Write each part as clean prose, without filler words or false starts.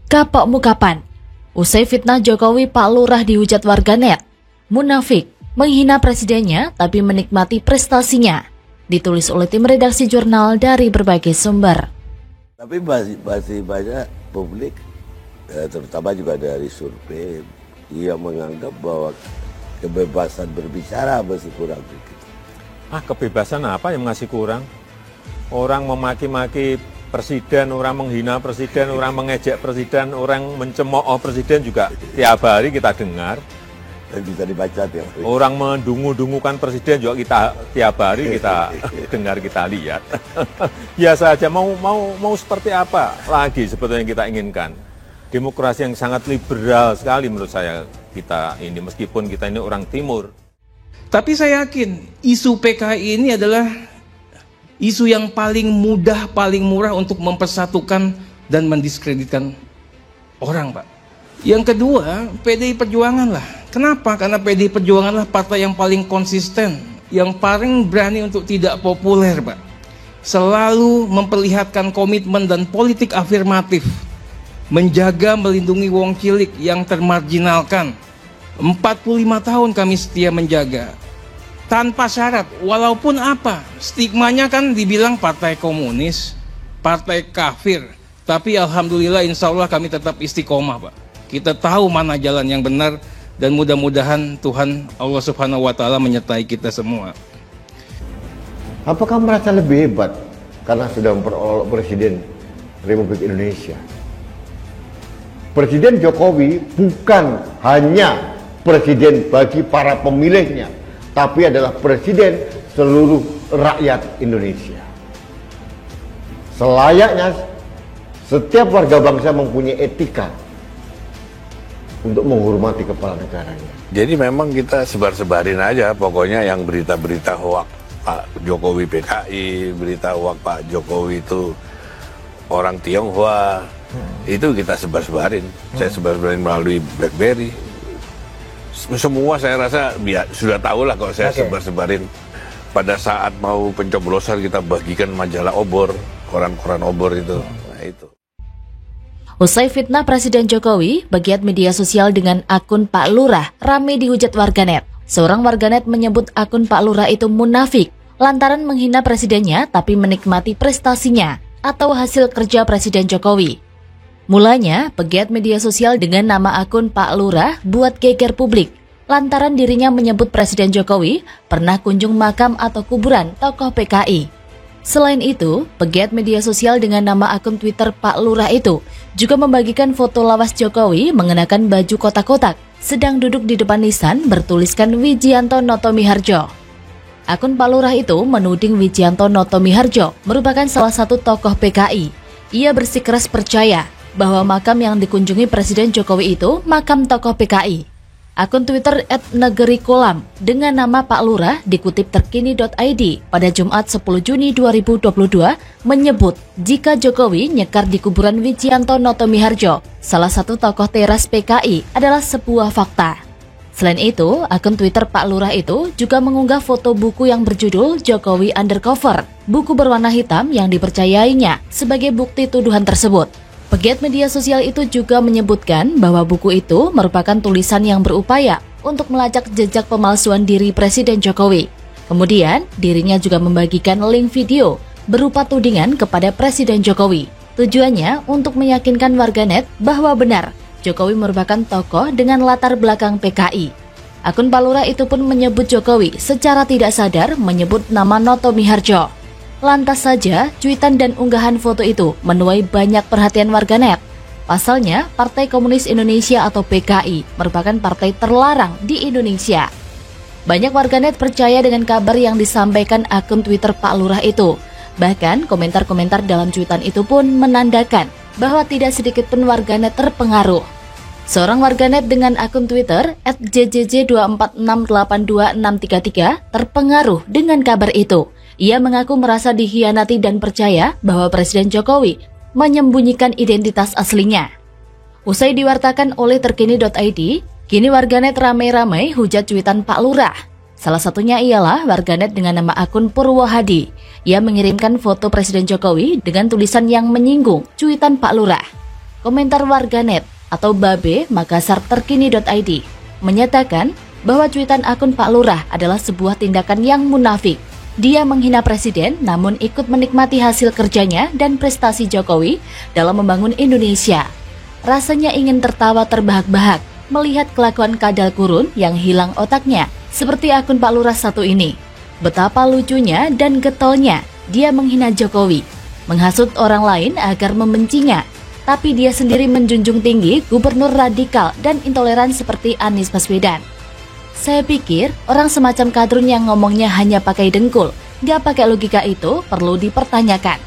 Kapokmu kapan? Usai fitnah Jokowi, Pak Lurah dihujat warganet. Munafik, menghina presidennya tapi menikmati prestasinya. Ditulis oleh tim redaksi jurnal dari berbagai sumber. Tapi masih banyak publik, terutama juga dari survei, yang menganggap bahwa kebebasan berbicara masih kurang dikit. Kebebasan apa yang masih kurang? Orang memaki-maki presiden, orang menghina presiden, orang mengejek presiden, orang mencemooh presiden juga tiap hari kita dengar. Dan bisa dibaca tiap hari. Orang mendungu-dungukan presiden juga kita tiap hari kita dengar, kita lihat. Biasa aja, mau seperti apa lagi sebetulnya yang kita inginkan. Demokrasi yang sangat liberal sekali menurut saya kita ini, meskipun kita ini orang timur. Tapi saya yakin isu PKI ini adalah isu yang paling mudah, paling murah untuk mempersatukan dan mendiskreditkan orang, Pak. Yang kedua, PDI Perjuangan lah. Kenapa? Karena PDI Perjuangan lah partai yang paling konsisten, yang paling berani untuk tidak populer, Pak. Selalu memperlihatkan komitmen dan politik afirmatif, menjaga, melindungi wong cilik yang termarginalkan. 45 tahun kami setia menjaga. Tanpa syarat, walaupun apa, stigmanya kan dibilang partai komunis, partai kafir. Tapi alhamdulillah insya Allah kami tetap istiqomah, Pak. Kita tahu mana jalan yang benar dan mudah-mudahan Tuhan Allah Subhanahu wa Ta'ala menyertai kita semua. Apakah merasa lebih hebat karena sudah memperoleh Presiden Republik Indonesia? Presiden Jokowi bukan hanya presiden bagi para pemilihnya, tapi adalah presiden seluruh rakyat Indonesia. Selayaknya setiap warga bangsa mempunyai etika untuk menghormati kepala negaranya. Jadi memang kita sebar-sebarin aja pokoknya yang berita-berita hoak Pak Jokowi PKI, berita hoak Pak Jokowi itu orang Tionghoa, itu kita sebar-sebarin. Saya sebar-sebarin melalui BlackBerry. Semua saya rasa sudah tahu lah kalau saya sebar-sebarin. Pada saat mau pencoblosan kita bagikan majalah obor, koran-koran obor itu. Nah itu. Usai fitnah Presiden Jokowi, pegiat media sosial dengan akun Pak Lurah ramai dihujat warganet. Seorang warganet menyebut akun Pak Lurah itu munafik lantaran menghina presidennya tapi menikmati prestasinya atau hasil kerja Presiden Jokowi. Mulanya, pegiat media sosial dengan nama akun Pak Lurah buat geger publik lantaran dirinya menyebut Presiden Jokowi pernah kunjung makam atau kuburan tokoh PKI. Selain itu, pegiat media sosial dengan nama akun Twitter Pak Lurah itu juga membagikan foto lawas Jokowi mengenakan baju kotak-kotak sedang duduk di depan nisan bertuliskan Wijianto Notomiharjo. Akun Pak Lurah itu menuding Wijianto Notomiharjo merupakan salah satu tokoh PKI. Ia bersikeras percaya bahwa makam yang dikunjungi Presiden Jokowi itu makam tokoh PKI. Akun Twitter @negerikolam dengan nama Pak Lurah dikutip terkini.id pada Jumat 10 Juni 2022 menyebut jika Jokowi nyekar di kuburan Wijianto Notomiharjo, salah satu tokoh teras PKI, adalah sebuah fakta. Selain itu, akun Twitter Pak Lurah itu juga mengunggah foto buku yang berjudul Jokowi Undercover, buku berwarna hitam yang dipercayainya sebagai bukti tuduhan tersebut. Pegiat media sosial itu juga menyebutkan bahwa buku itu merupakan tulisan yang berupaya untuk melacak jejak pemalsuan diri Presiden Jokowi. Kemudian, dirinya juga membagikan link video berupa tudingan kepada Presiden Jokowi. Tujuannya untuk meyakinkan warganet bahwa benar Jokowi merupakan tokoh dengan latar belakang PKI. Akun Pak Lurah itu pun menyebut Jokowi secara tidak sadar menyebut nama Notomiharjo. Lantas saja, cuitan dan unggahan foto itu menuai banyak perhatian warganet. Pasalnya, Partai Komunis Indonesia atau PKI merupakan partai terlarang di Indonesia. Banyak warganet percaya dengan kabar yang disampaikan akun Twitter Pak Lurah itu. Bahkan, komentar-komentar dalam cuitan itu pun menandakan bahwa tidak sedikit pun warganet terpengaruh. Seorang warganet dengan akun Twitter @jjj2468263 terpengaruh dengan kabar itu. Ia mengaku merasa dikhianati dan percaya bahwa Presiden Jokowi menyembunyikan identitas aslinya. Usai diwartakan oleh terkini.id, kini warganet ramai-ramai hujat cuitan Pak Lurah. Salah satunya ialah warganet dengan nama akun Purwohadi. Ia mengirimkan foto Presiden Jokowi dengan tulisan yang menyinggung cuitan Pak Lurah. Komentar warganet atau Babe Makassar Terkini.id menyatakan bahwa cuitan akun Pak Lurah adalah sebuah tindakan yang munafik. Dia menghina presiden namun ikut menikmati hasil kerjanya dan prestasi Jokowi dalam membangun Indonesia. Rasanya ingin tertawa terbahak-bahak melihat kelakuan kadal kurun yang hilang otaknya seperti akun Pak Lurah satu ini. Betapa lucunya dan getolnya dia menghina Jokowi, menghasut orang lain agar membencinya, tapi dia sendiri menjunjung tinggi gubernur radikal dan intoleran seperti Anies Baswedan. Saya pikir orang semacam kadrun yang ngomongnya hanya pakai dengkul, gak pakai logika itu perlu dipertanyakan.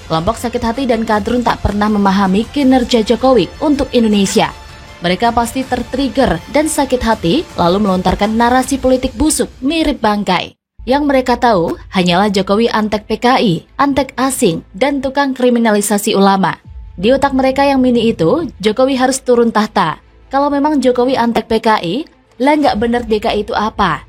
Kelompok sakit hati dan kadrun tak pernah memahami kinerja Jokowi untuk Indonesia. Mereka pasti tertrigger dan sakit hati lalu melontarkan narasi politik busuk mirip bangkai. Yang mereka tahu hanyalah Jokowi antek PKI, antek asing, dan tukang kriminalisasi ulama. Di otak mereka yang mini itu, Jokowi harus turun tahta. Kalau memang Jokowi antek PKI, lah nggak bener DKI itu apa?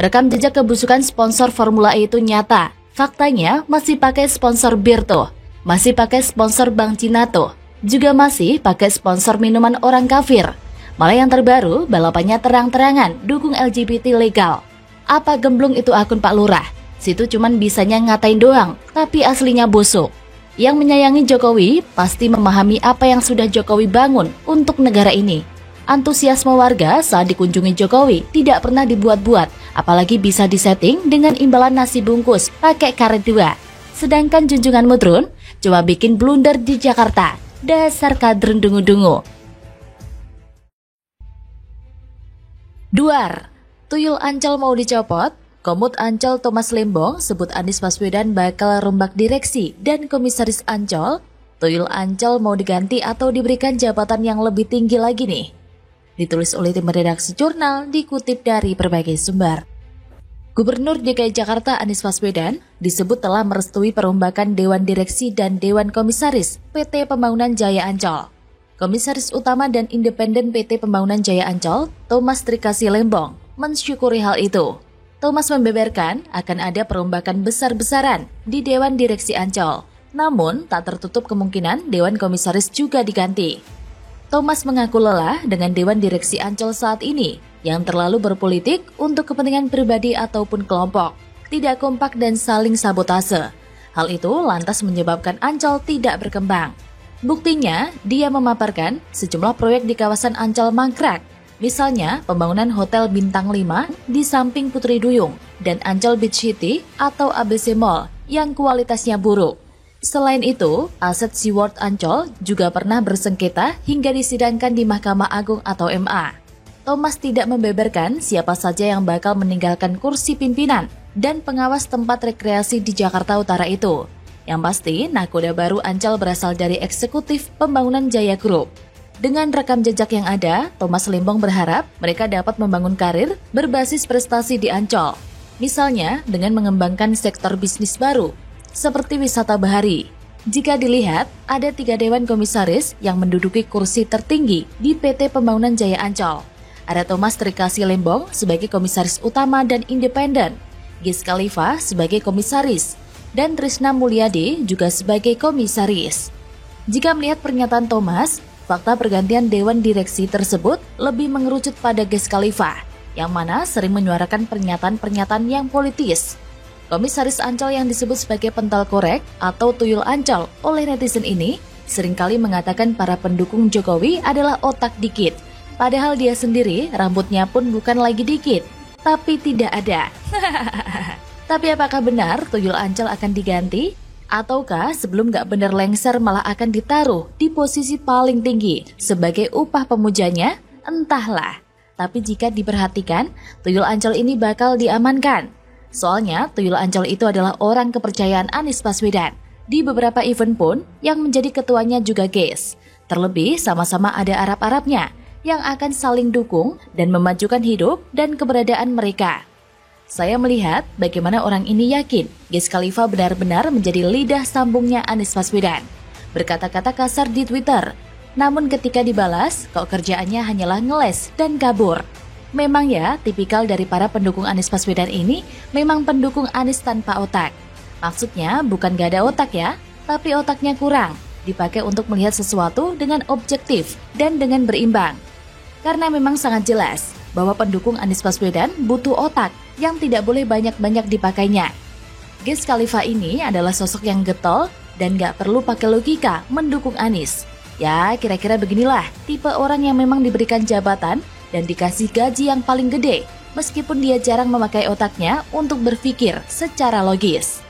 Rekam jejak kebusukan sponsor Formula E itu nyata. Faktanya masih pakai sponsor bir tuh, masih pakai sponsor Bank Cina tuh, juga masih pakai sponsor minuman orang kafir. Malah yang terbaru, balapannya terang-terangan dukung LGBT legal. Apa gemblung itu akun Pak Lurah? Situ cuman bisanya ngatain doang, tapi aslinya busuk. Yang menyayangi Jokowi pasti memahami apa yang sudah Jokowi bangun untuk negara ini. Antusiasme warga saat dikunjungi Jokowi tidak pernah dibuat-buat, apalagi bisa disetting dengan imbalan nasi bungkus pakai karet 2. Sedangkan junjunganmu Trun cuma bikin blunder di Jakarta. Dasar kadrun dungu-dungu. Duar. Tuyul Ancol mau dicopot, Komut Ancol Thomas Lembong sebut Anies Baswedan bakal rombak direksi dan komisaris Ancol. Tuyul Ancol mau diganti atau diberikan jabatan yang lebih tinggi lagi nih. Ditulis oleh tim redaksi jurnal, dikutip dari berbagai sumber. Gubernur DKI Jakarta Anies Baswedan disebut telah merestui perombakan Dewan Direksi dan Dewan Komisaris PT Pembangunan Jaya Ancol. Komisaris Utama dan Independen PT Pembangunan Jaya Ancol, Thomas Trikasih Lembong, mensyukuri hal itu. Thomas membeberkan akan ada perombakan besar-besaran di Dewan Direksi Ancol, namun tak tertutup kemungkinan Dewan Komisaris juga diganti. Thomas mengaku lelah dengan Dewan Direksi Ancol saat ini yang terlalu berpolitik untuk kepentingan pribadi ataupun kelompok, tidak kompak dan saling sabotase. Hal itu lantas menyebabkan Ancol tidak berkembang. Buktinya, dia memaparkan sejumlah proyek di kawasan Ancol mangkrak. Misalnya, pembangunan Hotel Bintang 5 di samping Putri Duyung dan Ancol Beach City atau ABC Mall yang kualitasnya buruk. Selain itu, aset SeaWorld Ancol juga pernah bersengketa hingga disidangkan di Mahkamah Agung atau MA. Thomas tidak membeberkan siapa saja yang bakal meninggalkan kursi pimpinan dan pengawas tempat rekreasi di Jakarta Utara itu. Yang pasti, nakoda baru Ancol berasal dari eksekutif pembangunan Jaya Group. Dengan rekam jejak yang ada, Thomas Lembong berharap mereka dapat membangun karir berbasis prestasi di Ancol. Misalnya dengan mengembangkan sektor bisnis baru, seperti wisata bahari. Jika dilihat, ada 3 dewan komisaris yang menduduki kursi tertinggi di PT Pembangunan Jaya Ancol. Ada Thomas Trikasih Lembong sebagai komisaris utama dan independen, Giz Khalifa sebagai komisaris, dan Trisna Mulyadi juga sebagai komisaris. Jika melihat pernyataan Thomas, fakta pergantian Dewan Direksi tersebut lebih mengerucut pada Giz Khalifa, yang mana sering menyuarakan pernyataan-pernyataan yang politis. Komisaris Ancol yang disebut sebagai pental korek atau tuyul Ancol oleh netizen ini seringkali mengatakan para pendukung Jokowi adalah otak dikit. Padahal dia sendiri rambutnya pun bukan lagi dikit, tapi tidak ada. Tapi apakah benar tuyul Ancol akan diganti? Ataukah sebelum gak benar lengser malah akan ditaruh di posisi paling tinggi sebagai upah pemujanya? Entahlah. Tapi jika diperhatikan, tuyul Ancol ini bakal diamankan. Soalnya tuyul Ancol itu adalah orang kepercayaan Anies Baswedan. Di beberapa event pun yang menjadi ketuanya juga Giz. Terlebih sama-sama ada Arab-Arabnya yang akan saling dukung dan memajukan hidup dan keberadaan mereka. Saya melihat bagaimana orang ini yakin Giz Khalifa benar-benar menjadi lidah sambungnya Anies Baswedan. Berkata-kata kasar di Twitter, namun ketika dibalas, kok kerjaannya hanyalah ngeles dan kabur. Memang ya, tipikal dari para pendukung Anies Baswedan ini memang pendukung Anies tanpa otak. Maksudnya bukan gak ada otak ya, tapi otaknya kurang. dipakai untuk melihat sesuatu dengan objektif dan dengan berimbang. Karena memang sangat jelas bahwa pendukung Anies Baswedan butuh otak yang tidak boleh banyak-banyak dipakainya. Wiz Khalifa ini adalah sosok yang getol dan gak perlu pakai logika mendukung Anies. Ya, kira-kira beginilah tipe orang yang memang diberikan jabatan dan dikasih gaji yang paling gede, meskipun dia jarang memakai otaknya untuk berpikir secara logis.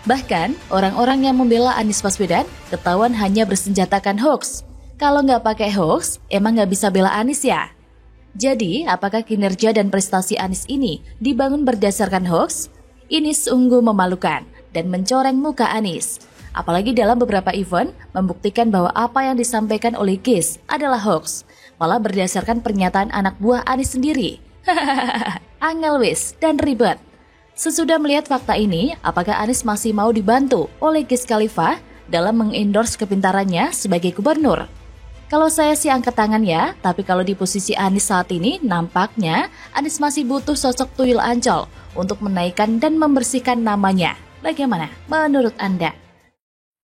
Bahkan, orang-orang yang membela Anies Baswedan ketahuan hanya bersenjatakan hoax. Kalau nggak pakai hoax, emang nggak bisa bela Anies ya? Jadi, apakah kinerja dan prestasi Anies ini dibangun berdasarkan hoax? Ini sungguh memalukan dan mencoreng muka Anies. Apalagi dalam beberapa event membuktikan bahwa apa yang disampaikan oleh Wiz adalah hoax, malah berdasarkan pernyataan anak buah Anies sendiri. Angel Wiz dan ribet. Sesudah melihat fakta ini, apakah Anies masih mau dibantu oleh Wiz Khalifa dalam mengendorse kepintarannya sebagai gubernur? Kalau saya sih angkat tangan ya, tapi kalau di posisi Anies saat ini, nampaknya Anies masih butuh sosok tuyul Ancol untuk menaikkan dan membersihkan namanya. Bagaimana menurut Anda?